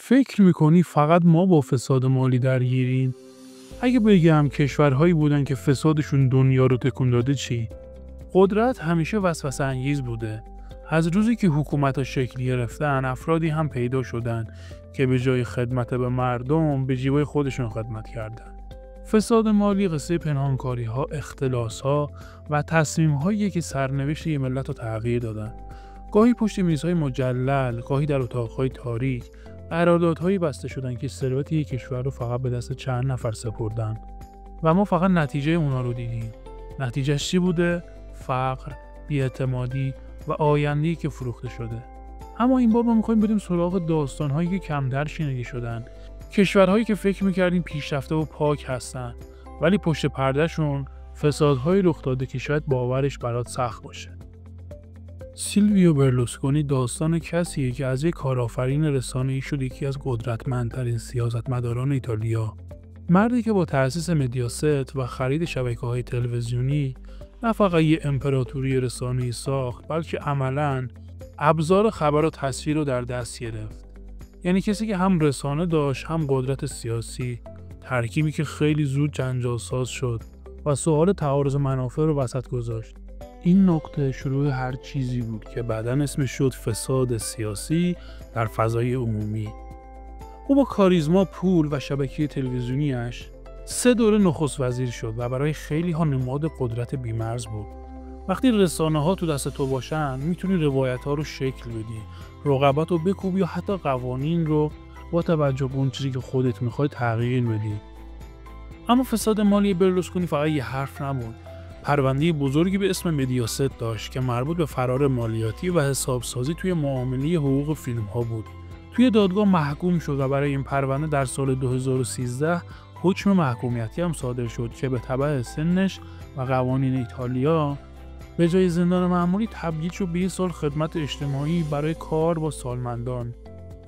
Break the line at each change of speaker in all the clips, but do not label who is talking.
فکر میکنی فقط ما با فساد مالی درگیریم؟ اگه بگم کشورهایی بودن که فسادشون دنیا رو تکون داده چی؟ قدرت همیشه وسوسه انگیز بوده. از روزی که حکومت‌ها شکل گرفتن، افرادی هم پیدا شدن که به جای خدمت به مردم به جیبای خودشون خدمت کردن. فساد مالی قصه پنهانکاری‌ها، اختلاس‌ها و تصمیم‌هایی که سرنوشت یه ملت رو تغییر دادن. گاهی پشت میزهای مجلل، گاهی در اتاق‌های تاریک، قراردادهایی بسته شدن که ثروت یک کشور رو فقط به دست چند نفر سپردن و ما فقط نتیجه اونا رو دیدیم. نتیجهش چی بوده؟ فقر، بی‌اعتمادی و آینده‌ای که فروخته شده. اما این بار ما می‌خوایم بریم سراغ داستان‌هایی که کمتر شنیده شدن. کشورهایی که فکر می‌کردیم پیشرفته و پاک هستن، ولی پشت پرده‌شون فسادهای رخ داده که شاید باورش برات سخت باشه. سیلویو برلوسکونی داستان کسیه که از یک کارآفرین رسانه‌ای شد یکی از قدرتمندترین سیاستمداران ایتالیا. مردی که با تأسیس مدیاست و خرید شبکه‌های تلویزیونی نه فقط یه امپراتوری رسانه‌ای ساخت، بلکه عملاً ابزار خبر و تصویر رو در دست گرفت. یعنی کسی که هم رسانه داشت هم قدرت سیاسی، ترکیبی که خیلی زود جنجال‌ساز شد و سوال تعارض منافع رو وسط گذاشت. این نقطه شروع هر چیزی بود که بعداً اسمش شد فساد سیاسی در فضای عمومی. او با کاریزما، پول و شبکه تلویزیونیش 3 دوره نخست وزیر شد و برای خیلی ها نماد قدرت بی‌مرز بود. وقتی رسانه ها تو دست تو باشن، میتونی روایت ها رو شکل بدی، رقابت رو بکوبی یا حتی قوانین رو با توجه به اون چیزی که خودت میخوای تغییر بدی. اما فساد مالی برلوسکونی فقط یه حرف نبود. پرونده بزرگی به اسم مدیاست داشت که مربوط به فرار مالیاتی و حسابسازی توی معامله حقوق فیلم ها بود. توی دادگاه محکوم شد و برای این پرونده در سال 2013 حکم محکومیتی هم صادر شد که به تبع سنش و قوانین ایتالیا به جای زندان معمولی تبدیل شد به 1 سال خدمت اجتماعی برای کار با سالمندان.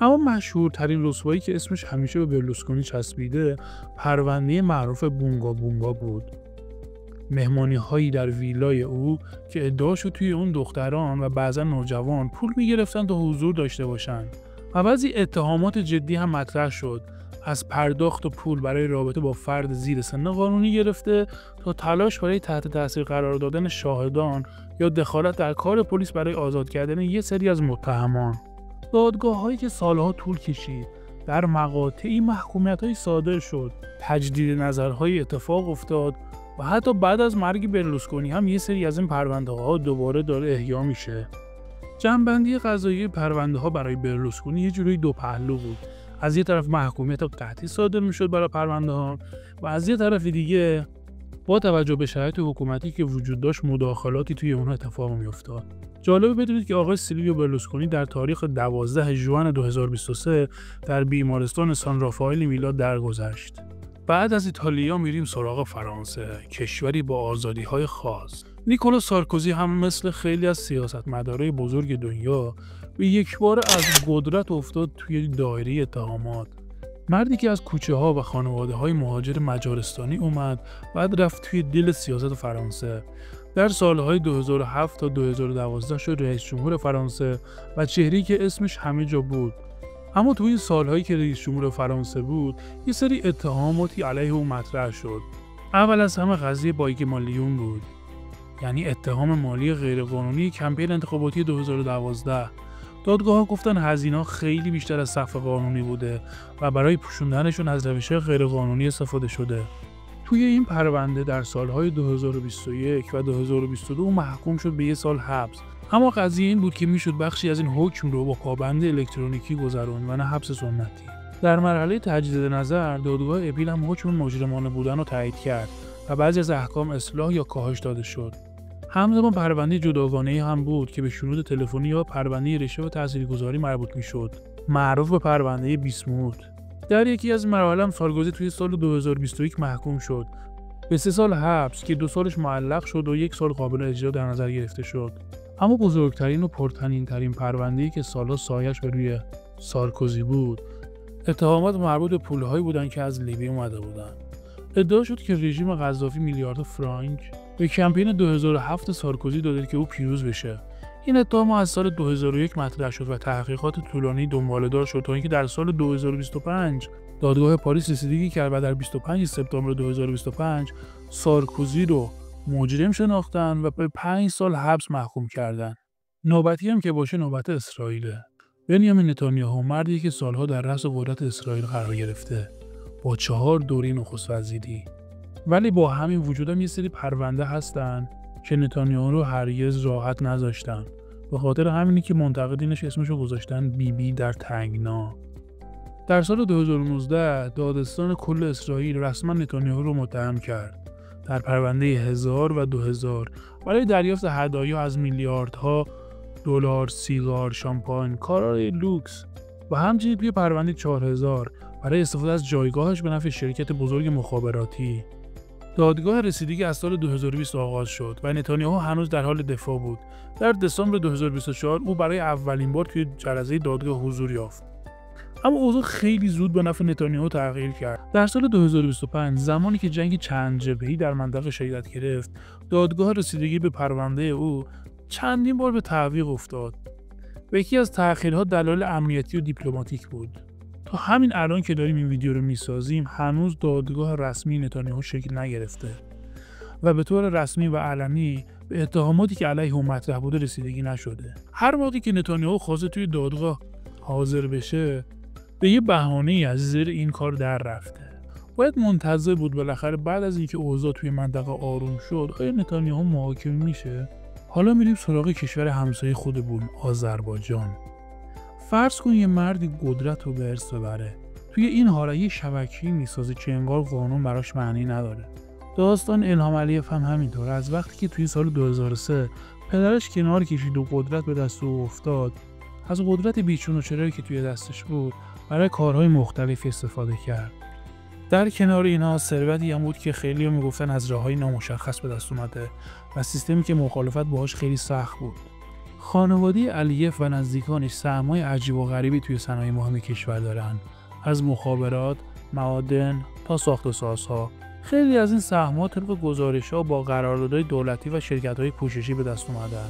اما مشهورترین رسوایی که اسمش همیشه به برلوسکونی چسبیده، پرونده معروف بونگا بونگا بود. مهمانی هایی در ویلای او که ادعا شد توی اون دختران و بعضا نوجوان پول میگرفتن تا حضور داشته باشن و بعضی اتهامات جدی هم مطرح شد، از پرداخت و پول برای رابطه با فرد زیر سن قانونی گرفته تا تلاش برای تحت تاثیر قرار دادن شاهدان یا دخالت در کار پلیس برای آزاد کردن یه سری از متهمان. دادگاه‌هایی که سالها طول کشید، در مقاطعی محکومیت‌های صادر شد، تجدید نظرهای اتفاق افتاد و حتی بعد از مرگ برلوسکونی هم یه سری از این پرونده‌ها دوباره داره احیا میشه. جمع‌بندی قضایی پرونده‌ها برای برلوسکونی یه جوری دو پهلو بود. از یه طرف محکومیت قطعی صادر میشد برای پرونده‌ها و از یه طرف دیگه با توجه به شرایط حکومتی که وجود داشت مداخلاتی توی اونها اتفاق میافتاد. جالبه بدونید که آقای سیلویو برلوسکونی در تاریخ 12 ژوئن 2023 در بیمارستان سان رافائل میلان درگذشت. بعد از ایتالیا میریم سراغ فرانسه، کشوری با آزادی‌های خاص. نیکولا سارکوزی هم مثل خیلی از سیاستمدارای بزرگ دنیا به یک بار از قدرت افتاد توی دایره اتهامات. مردی که از کوچه ها و خانواده های مهاجر مجارستانی اومد، بعد رفت توی دل سیاست فرانسه. در سالهای 2007 تا 2012 شد رئیس جمهور فرانسه و چهره‌ای که اسمش همه جا بود. اما توی سالهایی که رئیس جمهور فرانسه بود، یه سری اتهاماتی علیه او مطرح شد. اول از همه قضیه بایگ مالیون بود، یعنی اتهام مالی غیرقانونی کمپین انتخاباتی 2012. دادگاه‌ها گفتن هزینه‌ها خیلی بیشتر از سقف قانونی بوده و برای پوشوندنشون از روش‌های غیرقانونی استفاده شده. توی این پرونده در سالهای 2021 و 2022 محکوم شد به 1 سال حبس. اما قضیه این بود که میشد بخشی از این حکم رو با پابند الکترونیکی گذرون و نه حبس سنتی. در مرحله تجدید نظر، دادگاه اپیل هم حکم مجرمانه بودن رو تایید کرد و بعضی از احکام اصلاح یا کاهش داده شد. همزمان پرونده جداگانه‌ای هم بود که به شنود تلفنی یا پرونده رشوه و تاثیرگذاری مربوط میشد، معروف به پرونده بیسموت. در یکی از مراحل هم سارکوزی توی سال 2021 محکوم شد به 3 سال حبس که 2 سالش معلق شد و 1 سال قابل اجرا در نظر گرفته شد. اما بزرگترین و پرطنین‌ترین پرونده‌ای که سال‌ها سایه‌اش به روی سارکوزی بود، اتهامات مربوط به پول‌هایی بودن که از لیبی اومده بودن. ادعا شد که رژیم قذافی میلیاردها فرانک به کمپین 2007 سارکوزی داده که او پیروز بشه. این اتهام از سال 2001 مطرح شد و تحقیقات طولانی دنباله‌دار شد تا اینکه در سال 2025 دادگاه پاریس رسیدگی کرد و در 25 سپتامبر 2025 سارکوزی رو مجرم شناختن و به 5 سال حبس محکوم کردن. نوبتی هم که باشه نوبت اسرائیله. بنیامین نتانیاهو مردی که سالها در رأس قدرت اسرائیل قرار گرفته با 4 دوره نخست وزیری، ولی با همین وجود هم یه سری پرونده هستن که نتانیاهو رو هرگز راحت نذاشتن. به خاطر همینی که منتقدینش اسمشو گذاشتن بیبی در تنگنا. در سال 2019 دادستان کل اسرائیل رسما نتانیاهو رو متهم کرد در پرونده 1000 و 2000 برای دریافت هدایا از میلیاردها دلار، سیگار، شامپاین، کارهای لوکس و همچنین توی پرونده 4000 برای استفاده از جایگاهش به نفع شرکت بزرگ مخابراتی. دادگاه رسیدگی از سال 2020 آغاز شد و نتانیاهو هنوز در حال دفاع بود. در دسامبر 2024 او برای اولین بار توی جلسه دادگاه حضور یافت. اما اوضاع خیلی زود به نفع نتانیاهو تغییر کرد. در سال 2025 زمانی که جنگ چند جبهه‌ای در منطقه شدت گرفت، دادگاه رسیدگی به پرونده او چندین بار به تعویق افتاد. و یکی از تأخیرها دلایل امنیتی و دیپلماتیک بود. تا همین الان که داریم این ویدیو رو میسازیم هنوز دادگاه رسمی نتانیاهو شکل نگرفته و به طور رسمی و علنی به اتهاماتی که علیه او مطرح بوده رسیدگی نشده. هر موقعی که نتانیاهو خواسته توی دادگاه حاضر بشه به یه بهانه‌ای از زیر این کار در رفته. باید منتظر بود بالاخره بعد از اینکه اوضاع توی منطقه آروم شد آیا نتانیاهو محاکمه میشه. حالا میریم سراغ کشور همسایه خودمون، آذربایجان. فرض کن یه مردی قدرت رو به ارث ببره. توی این حالا یه شبکه‌ای میسازه که انگار قانون براش معنی نداره. داستان الهام علیف هم همینطور. از وقتی که توی سال 2003 پدرش کنار کشید و قدرت به دست او افتاد، از قدرت بیچون و چرایی که توی دستش بود برای کارهای مختلفی استفاده کرد. در کنار اینها ثروتی هم بود که خیلی‌ها میگفتن از راههای نامشخص به دست اومده و سیستمی که مخالفت باهاش خیلی سخت بود. خانواده علیف و نزدیکانش سهم‌های عجیب و غریبی توی صنایع مهم کشور دارن، از مخابرات، معادن تا ساخت و سازها. خیلی از این سهم‌ها طبق گزارش‌ها با قراردادهای دولتی و شرکت‌های پوششی به دست اومدن.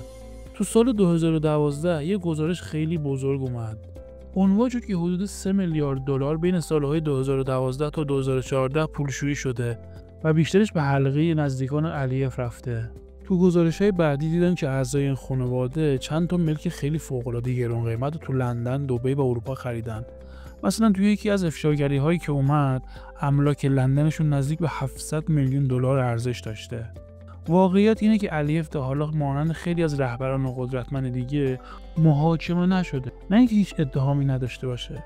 تو سال 2012 یه گزارش خیلی بزرگ اومد. عنوان شد که حدود 3 میلیارد دلار بین سالهای 2012 تا 2014 پولشویی شده و بیشترش به حلقه نزدیکان علیف رفته. تو گزارش‌های بعدی دیدن که اعضای این خانواده چند تا ملک خیلی فوق‌العاده گران قیمت رو تو لندن، دبی و اروپا خریدن. مثلا توی یکی از افشاگری‌هایی که اومد، املاک لندنشون نزدیک به 700 میلیون دلار ارزش داشته. واقعیت اینه که علیف تا حالا مانند خیلی از رهبران و قدرتمند دیگه محاکمه نشده. نه اینکه هیچ اتهامی نداشته باشه،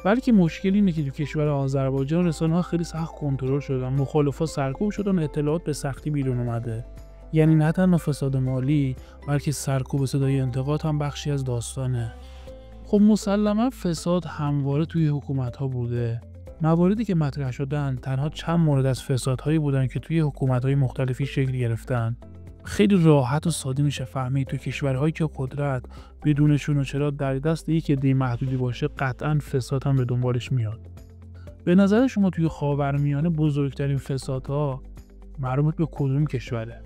بلکه مشکل اینه که تو کشور آذربایجان رسانه‌ها خیلی سخت کنترل شدن، مخالفا سرکوب شدن، اطلاعات به سختی بیرون اومده. یعنی نه تنها فساد مالی بلکه سرکوب صدای انتقاد هم بخشی از داستانه. خب مسلما فساد همواره توی حکومت‌ها بوده. مواردی که مطرح شدن تنها چند مورد از فسادهایی بودن که توی حکومت‌های مختلفی شکل گرفتن. خیلی راحت و ساده میشه فهمید تو کشورهایی که قدرت بدون شون و چرا در دست یک عده محدودی باشه قطعاً فساد هم به دنبالش میاد. به نظر شما توی خاورمیانه بزرگترین فسادها مربوط به کدوم کشوره؟